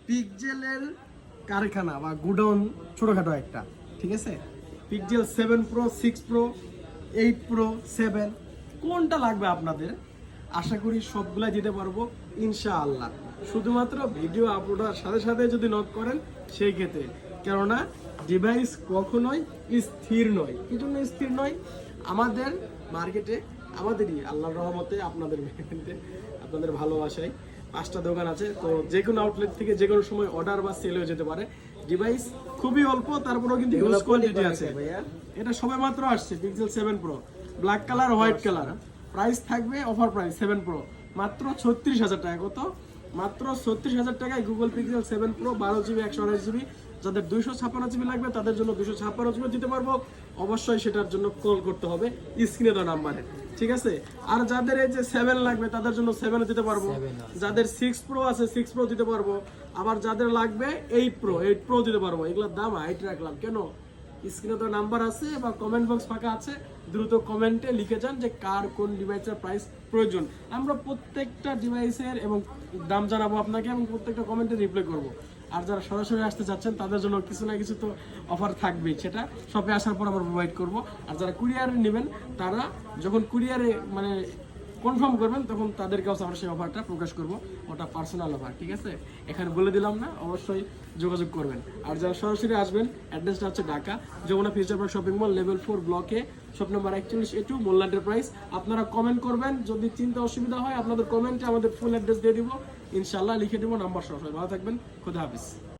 পিক্সেলের কারখানা বা গোডাউন ছোটখাটো একটা, ঠিক আছে? পিক্সেল 7 প্রো, 6 প্রো, 8 প্রো, 7 কোনটা লাগবে আপনাদের? আশা করি সবগুলা দিতে পারবো ইনশাআল্লাহ। শুধুমাত্র ভিডিও আপলোডের সাথে সাথে যদি নক করেন সেই ক্ষেত্রে, কেননা ডিভাইস কখনোই স্থির নয়। কি জন্য স্থির নয়? আমাদের মার্কেটে, আমাদেরই আল্লাহর রহমতে, আপনাদের মেহনতে, আপনাদের ভালোবাসায় 5টা দোকান আছে। তো যে কোনো আউটলেট থেকে যে কোনো সময় অর্ডার বা সেল হয়ে যেতে পারে। ডিভাইস খুবই অল্প, তারপরেও কিন্তু হিউজ কোয়ান্টিটি আছে। এটা সবে মাত্র আসছে pixel 7 pro, black colour, white colour. Price থাকবে অফার প্রাইস 7 প্রো মাত্র 36,000 টাকা। কত? মাত্র 36,000 টাকায় Google pixel 7 pro 12GB 128GB। যাদের 256GB লাগবে তাদের জন্য 256GB দিতে পারবো। অবশ্যই সেটার জন্য কল করতে হবে স্ক্রিনে দেওয়া নাম্বারে, ঠিক আছে? আর যাদের এই যে 7 লাগবে তাদের জন্য 7 দিতে পারবো। যাদের 6 প্রো আছে 6 প্রো দিতে পারবো। আবার যাদের লাগবে 8 প্রো দিতে পারবো। এগুলোর দাম হাইট রাখলাম কেন? স্ক্রিনে তো নাম্বার আছে বা কমেন্ট বক্স ফাঁকা আছে, দ্রুত কমেন্টে লিখে যান যে কার কোন ডিভাইসের প্রাইস প্রয়োজন। আমরা প্রত্যেকটা ডিভাইসের এবং দাম জানাবো আপনাকে এবং প্রত্যেকটা কমেন্টে রিপ্লাই করব। আর যারা সরাসরি আসতে চাচ্ছেন তাদের জন্য কিছু না কিছু তো অফার থাকবেই, সেটা শপে আসার পর আমরা প্রোভাইড করব। আর যারা কুরিয়ারে নেবেন তারা যখন কুরিয়ারে মানে কনফার্ম করবেন তখন তাদের কাছে আমরা সেই অফারটা প্রকাশ করব। ওটা পার্সোনাল অফার, ঠিক আছে? এখানে বলে দিলাম না, অবশ্যই যোগাযোগ করবেন। আর যারা সরাসরি আসবেন, অ্যাড্রেসটা হচ্ছে Dhaka Jamuna future park shopping mall, level 4 ব্লকে, shop number 41A2, Molla enterprise. আপনারা কমেন্ট করবেন, যদি চিন্তা অসুবিধা হয় আপনাদের কমেন্টে আমাদের ফুল অ্যাড্রেস দিয়ে দিব, ইনশাআল্লাহ লিখে দিব নাম্বার সহ। ভালো থাকবেন, খোদা হাফেজ।